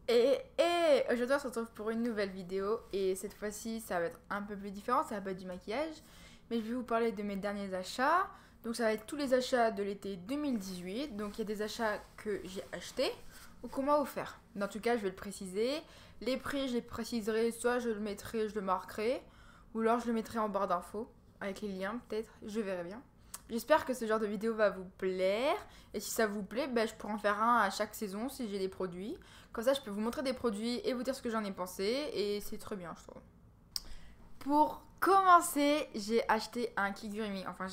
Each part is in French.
Et aujourd'hui on se retrouve pour une nouvelle vidéo et cette fois-ci ça va être un peu plus différent, ça va pas être du maquillage mais je vais vous parler de mes derniers achats. Donc ça va être tous les achats de l'été 2018, donc il y a des achats que j'ai achetés ou qu'on m'a offert. Dans tout cas je vais le préciser, les prix je les préciserai, soit je le mettrai, je le marquerai ou alors je le mettrai en barre d'infos avec les liens peut-être, je verrai bien. J'espère que ce genre de vidéo va vous plaire. Et si ça vous plaît, je pourrais en faire un à chaque saison si j'ai des produits. Comme ça, je peux vous montrer des produits et vous dire ce que j'en ai pensé. Et c'est très bien, je trouve. Pour commencer, j'ai acheté un Kigurumi. Enfin,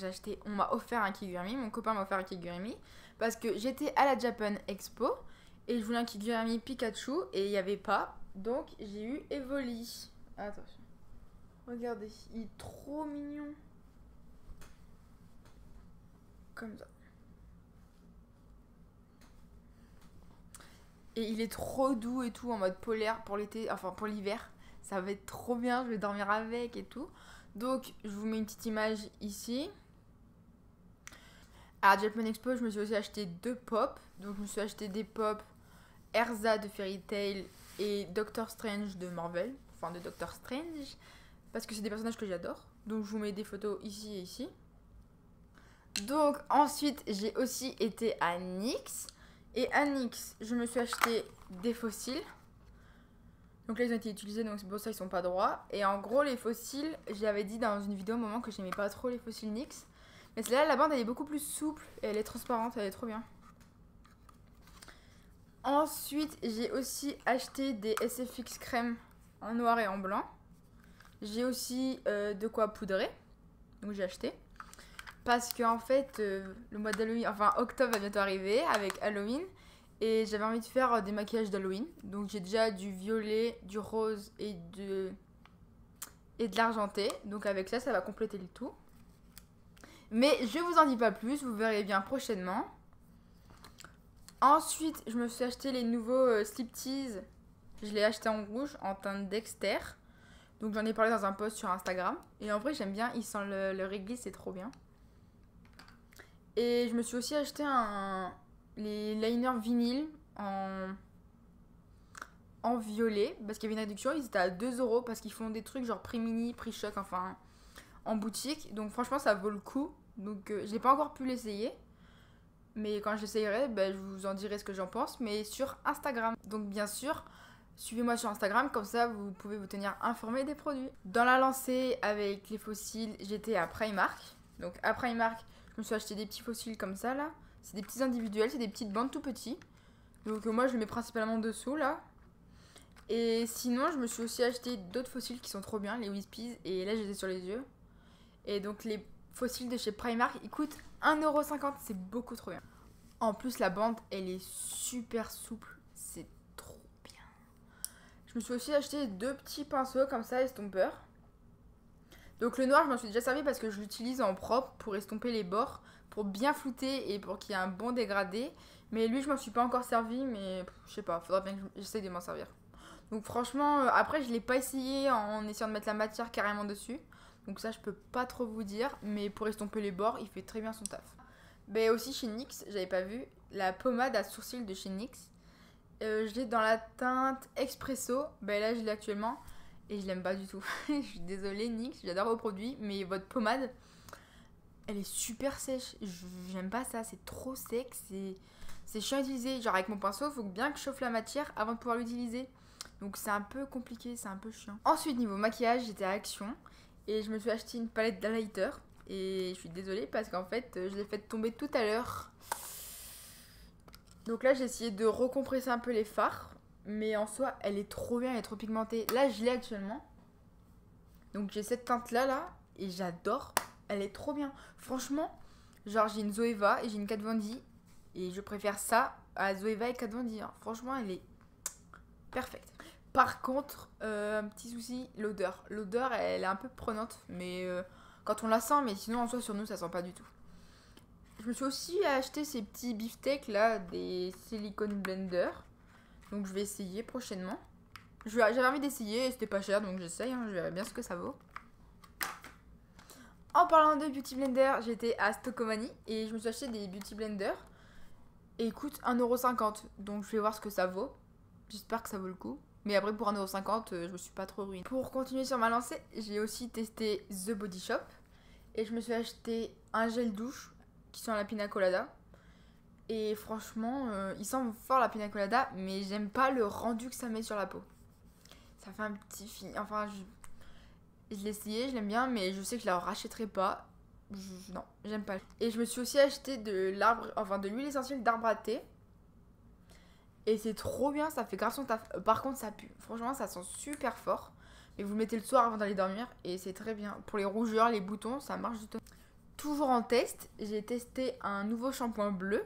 on m'a offert un Kigurumi. Mon copain m'a offert un Kigurumi. Parce que j'étais à la Japan Expo. Et je voulais un Kigurumi Pikachu. Et il n'y avait pas. Donc, j'ai eu Evoli. Attention. Regardez, il est trop mignon. Comme ça. Et il est trop doux et tout, en mode polaire pour l'été, enfin pour l'hiver. Ça va être trop bien, je vais dormir avec et tout. Donc, je vous mets une petite image ici. À Japan Expo, je me suis aussi acheté 2 pops. Donc, je me suis acheté des pops Erza de Fairy Tail et Doctor Strange de Marvel. Enfin, de Doctor Strange. Parce que c'est des personnages que j'adore. Donc, je vous mets des photos ici et ici. Donc, ensuite, j'ai aussi été à NYX. Et à NYX, je me suis acheté des fossiles. Donc là, ils ont été utilisés, donc c'est pour ça qu'ils sont pas droits. Et en gros, les fossiles, j'avais dit dans une vidéo au moment que j'aimais pas trop les fossiles NYX. Mais celle-là, la bande, elle est beaucoup plus souple et elle est transparente, elle est trop bien. Ensuite, j'ai aussi acheté des SFX crème en noir et en blanc. J'ai aussi de quoi poudrer. Donc j'ai acheté. Parce qu'en fait, le mois d'Halloween, enfin octobre va bientôt arriver avec Halloween. Et j'avais envie de faire des maquillages d'Halloween. Donc j'ai déjà du violet, du rose et de l'argenté. Donc avec ça, ça va compléter le tout. Mais je vous en dis pas plus, vous verrez bien prochainement. Ensuite, je me suis acheté les nouveaux Slip Tease. Je l'ai acheté en rouge, en teinte Dexter. Donc j'en ai parlé dans un post sur Instagram. Et en vrai, j'aime bien, il sent le réglisse, c'est trop bien. Et je me suis aussi acheté les liners vinyle en violet. Parce qu'il y avait une réduction, ils étaient à 2 € parce qu'ils font des trucs genre prix mini, prix choc, enfin en boutique. Donc franchement, ça vaut le coup. Donc je n'ai pas encore pu l'essayer. Mais quand je l'essayerai, je vous en dirai ce que j'en pense. Mais sur Instagram. Donc bien sûr, suivez-moi sur Instagram, comme ça vous pouvez vous tenir informé des produits. Dans la lancée avec les fossiles, j'étais à Primark. Donc à Primark, je me suis acheté des petits fossiles comme ça là. C'est des petits individuels, c'est des petites bandes tout petits. Donc moi je les mets principalement dessous là. Et sinon je me suis aussi acheté d'autres fossiles qui sont trop bien, les Wispies. Et là je les ai sur les yeux. Et donc les fossiles de chez Primark, ils coûtent 1,50 €, c'est beaucoup trop bien. En plus la bande elle est super souple, c'est trop bien. Je me suis aussi acheté 2 petits pinceaux comme ça, estompeurs. Donc le noir, je m'en suis déjà servi parce que je l'utilise en propre pour estomper les bords, pour bien flouter et pour qu'il y ait un bon dégradé. Mais lui, je m'en suis pas encore servi, mais je sais pas, faudra bien que j'essaye de m'en servir. Donc franchement, après, je l'ai pas essayé en essayant de mettre la matière carrément dessus. Donc ça, je peux pas trop vous dire, mais pour estomper les bords, il fait très bien son taf. Aussi chez NYX, j'avais pas vu, la pommade à sourcils de chez NYX. Je l'ai dans la teinte Expresso, là je l'ai actuellement. Et je l'aime pas du tout. Je suis désolée NYX, j'adore vos produits, mais votre pommade, elle est super sèche. J'aime pas ça, c'est trop sec, c'est chiant à utiliser. Genre avec mon pinceau, il faut bien que je chauffe la matière avant de pouvoir l'utiliser. Donc c'est un peu compliqué, c'est un peu chiant. Ensuite niveau maquillage, j'étais à Action et je me suis acheté une palette d'highlighter. Et je suis désolée parce qu'en fait, je l'ai fait tomber tout à l'heure. Donc là, j'ai essayé de recompresser un peu les fards. Mais en soi, elle est trop bien, elle est trop pigmentée. Là, je l'ai actuellement. Donc j'ai cette teinte là et j'adore. Elle est trop bien. Franchement, genre j'ai une Zoeva et j'ai une Kat Von D et je préfère ça à Zoeva et Kat Von D. Franchement, elle est parfaite. Par contre, un petit souci, l'odeur. L'odeur, elle est un peu prenante, mais quand on la sent, mais sinon en soi sur nous, ça sent pas du tout. Je me suis aussi acheté ces petits beefsteaks là, des silicone blender. Donc je vais essayer prochainement. J'avais envie d'essayer, c'était pas cher donc j'essaye, je verrai bien ce que ça vaut. En parlant de beauty blender, j'étais à Stockomanie et je me suis acheté des beauty blenders. Et ils coûtent 1,50 €, donc je vais voir ce que ça vaut. J'espère que ça vaut le coup. Mais après, pour 1,50€, je me suis pas trop ruinée. Pour continuer sur ma lancée, j'ai aussi testé The Body Shop. Et je me suis acheté un gel douche qui sent la pina colada. Et franchement, il sent fort la pina colada, mais j'aime pas le rendu que ça met sur la peau. Ça fait un petit fini. Enfin, je l'ai essayé, je l'aime bien, mais je sais que je la rachèterai pas. Non, j'aime pas. Et je me suis aussi acheté de l'huile essentielle d'arbre à thé. Et c'est trop bien, ça fait grave son taf. Par contre, ça pue. Franchement, ça sent super fort. Mais vous le mettez le soir avant d'aller dormir et c'est très bien. Pour les rougeurs, les boutons, ça marche du tout. Toujours en test, j'ai testé un nouveau shampoing bleu.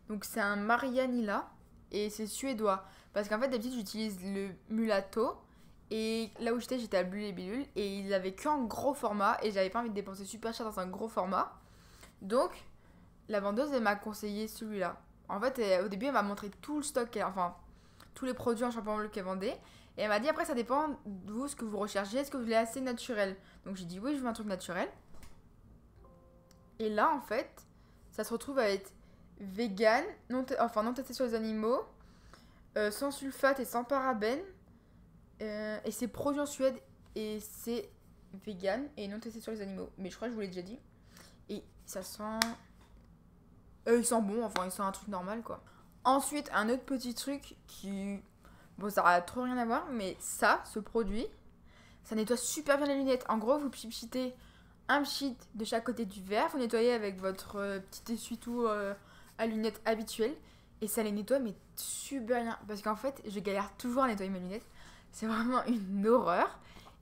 Donc c'est un Marianila et c'est suédois. Parce qu'en fait, d'habitude, j'utilise le Mulatto. Et là où j'étais à Bulle et Billule. Et ils avaient qu'un gros format. Et j'avais pas envie de dépenser super cher dans un gros format. Donc, la vendeuse, elle m'a conseillé celui-là. En fait, au début, elle m'a montré tout le stock, enfin, tous les produits en shampoing bleu qu'elle vendait. Et elle m'a dit, après, ça dépend de vous, ce que vous recherchez. Est-ce que vous voulez assez naturel? Donc, j'ai dit, oui, je veux un truc naturel. Et là, en fait, ça se retrouve à être vegan, non testé sur les animaux, sans sulfate et sans parabènes. Et c'est produit en Suède et c'est vegan et non testé sur les animaux. Mais je crois que je vous l'ai déjà dit. Et ça sent... il sent bon, enfin il sent un truc normal quoi. Ensuite, un autre petit truc qui... Bon, ça n'a trop rien à voir, mais ça, ce produit, ça nettoie super bien les lunettes. En gros, vous pchitez un pchit de chaque côté du verre, vous nettoyez avec votre petit essuie-tout à lunettes habituel. Et ça les nettoie, mais super bien. Parce qu'en fait, je galère toujours à nettoyer mes lunettes. C'est vraiment une horreur.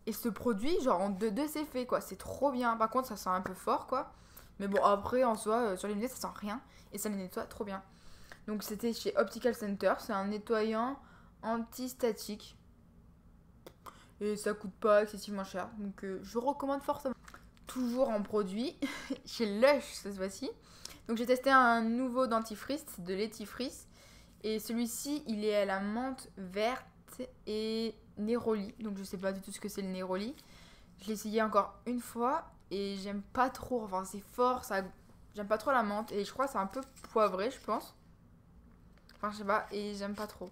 Et ce produit, genre en 2 c'est fait quoi. C'est trop bien. Par contre, ça sent un peu fort quoi. Mais bon, après, en soi, sur les lunettes, ça sent rien. Et ça les nettoie trop bien. Donc, c'était chez Optical Center. C'est un nettoyant anti-statique. Et ça coûte pas excessivement cher. Donc, je recommande fortement. Toujours en produit. Chez Lush, cette fois-ci. Donc, j'ai testé un nouveau dentifrice. C'est de l'étifrice. Et celui-ci, il est à la menthe verte et Neroli. Donc, je sais pas du tout ce que c'est le Neroli. Je l'ai essayé encore une fois. Et j'aime pas trop, enfin c'est fort, ça... j'aime pas trop la menthe. Et je crois que c'est un peu poivré, je pense. Enfin je sais pas, et j'aime pas trop.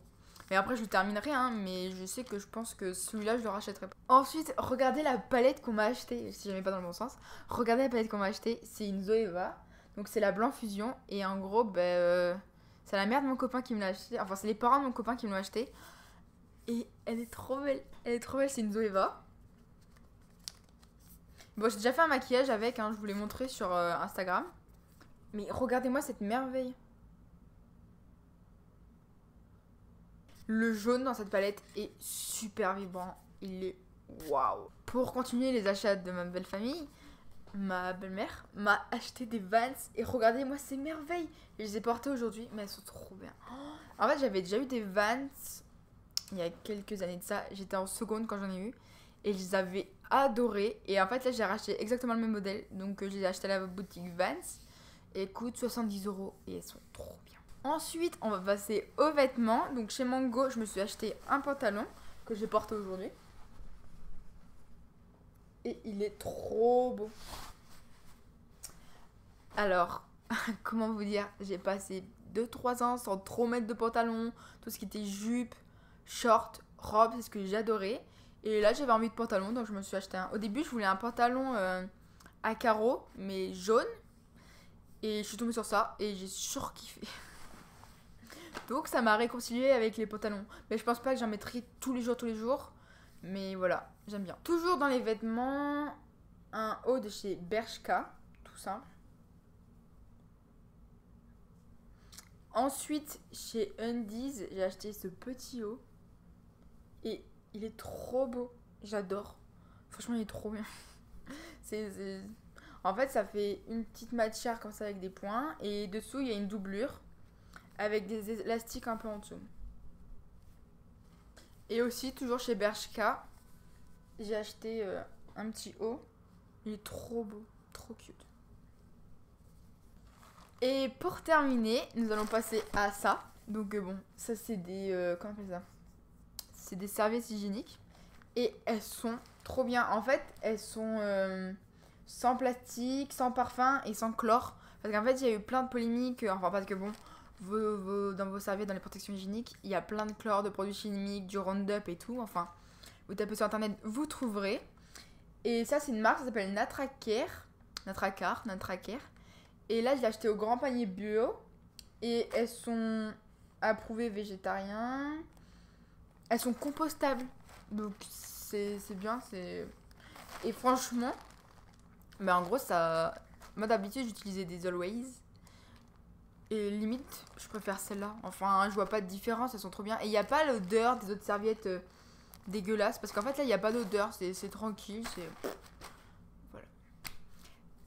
Mais après je le terminerai, hein, mais je sais que je pense que celui-là je le rachèterai pas. Ensuite, regardez la palette qu'on m'a achetée, si jamais pas dans le bon sens. Regardez la palette qu'on m'a achetée, c'est une Zoeva. Donc c'est la Blanc Fusion. Et en gros, c'est la mère de mon copain qui me l'a acheté. Enfin c'est les parents de mon copain qui me l'ont acheté. Et elle est trop belle. Elle est trop belle, c'est une Zoeva. Bon, j'ai déjà fait un maquillage avec, hein, je vous l'ai montré sur Instagram. Mais regardez-moi cette merveille. Le jaune dans cette palette est super vibrant. Il est waouh. Pour continuer les achats de ma belle famille, ma belle-mère m'a acheté des Vans. Et regardez-moi ces merveilles. Je les ai portées aujourd'hui, mais elles sont trop bien. En fait, j'avais déjà eu des Vans il y a quelques années de ça. J'étais en seconde quand j'en ai eu. Et je les avais adorés. Et en fait, là, j'ai racheté exactement le même modèle. Donc, je les ai achetés à la boutique Vans. Et elles coûtent 70€. Et elles sont trop bien. Ensuite, on va passer aux vêtements. Donc, chez Mango, je me suis acheté un pantalon que j'ai porté aujourd'hui. Et il est trop beau. Alors, comment vous dire? J'ai passé 2-3 ans sans trop mettre de pantalon. Tout ce qui était jupe, short, robe, c'est ce que j'adorais. Et là, j'avais envie de pantalon, donc je me suis acheté un. Au début, je voulais un pantalon à carreaux, mais jaune. Et je suis tombée sur ça et j'ai surkiffé. Donc, ça m'a réconcilié avec les pantalons. Mais je pense pas que j'en mettrai tous les jours. Mais voilà, j'aime bien. Toujours dans les vêtements, un haut de chez Bershka, tout simple. Ensuite, chez Undies, j'ai acheté ce petit haut. Et il est trop beau. J'adore. Franchement, il est trop bien. En fait, ça fait une petite matière comme ça avec des points. Et dessous, il y a une doublure avec des élastiques un peu en dessous. Et aussi, toujours chez Bershka, j'ai acheté un petit haut. Il est trop beau. Trop cute. Et pour terminer, nous allons passer à ça. Donc bon, ça c'est des... comment on appelle ça? C'est des serviettes hygiéniques. Et elles sont trop bien. En fait, elles sont sans plastique, sans parfum et sans chlore. Parce qu'en fait, il y a eu plein de polémiques. Enfin, parce que bon, dans vos serviettes, dans les protections hygiéniques, il y a plein de chlore, de produits chimiques, du Roundup et tout. Enfin, vous tapez sur internet, vous trouverez. Et ça, c'est une marque, ça s'appelle Natracare. Et là, je l'ai acheté au Grand Panier Bio. Et elles sont approuvées végétariens. Elles sont compostables. Donc, c'est bien. Et franchement, mais en gros, ça. Moi, d'habitude, j'utilisais des Always. Et limite, je préfère celle-là. Enfin, je vois pas de différence, elles sont trop bien. Et il n'y a pas l'odeur des autres serviettes dégueulasses. Parce qu'en fait, là, il n'y a pas d'odeur. C'est tranquille. Voilà.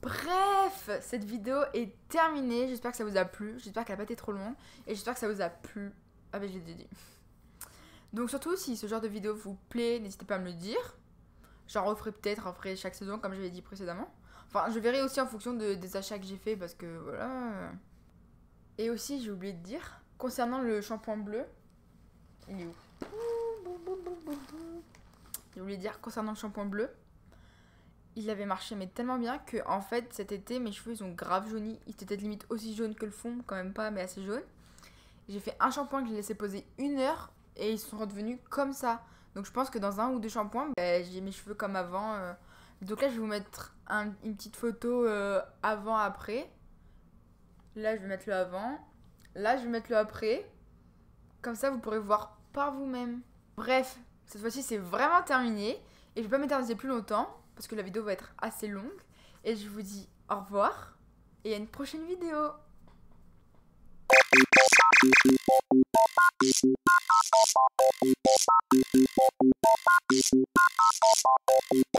Bref, cette vidéo est terminée. J'espère que ça vous a plu. J'espère qu'elle n'a pas été trop longue. Et j'espère que ça vous a plu. Ah ben, j'ai dit. Donc, surtout, si ce genre de vidéo vous plaît, n'hésitez pas à me le dire. J'en referai peut-être après chaque saison, comme j'avais dit précédemment. Enfin, je verrai aussi en fonction des achats que j'ai fait. Parce que voilà. Et aussi, j'ai oublié de dire, concernant le shampoing bleu, il est où? J'ai oublié de dire, concernant le shampoing bleu, il avait marché mais tellement bien que en fait cet été mes cheveux ils ont grave jauni. Ils étaient peut-être limite aussi jaunes que le fond, quand même pas mais assez jaune. J'ai fait un shampoing que j'ai laissé poser 1 heure et ils sont redevenus comme ça. Donc je pense que dans 1 ou 2 shampoings, j'ai mes cheveux comme avant. Donc là je vais vous mettre une petite photo avant-après. Là, je vais mettre le avant. Là, je vais mettre le après. Comme ça, vous pourrez voir par vous-même. Bref, cette fois-ci, c'est vraiment terminé. Et je vais pas m'éterniser plus longtemps. Parce que la vidéo va être assez longue. Et je vous dis au revoir. Et à une prochaine vidéo.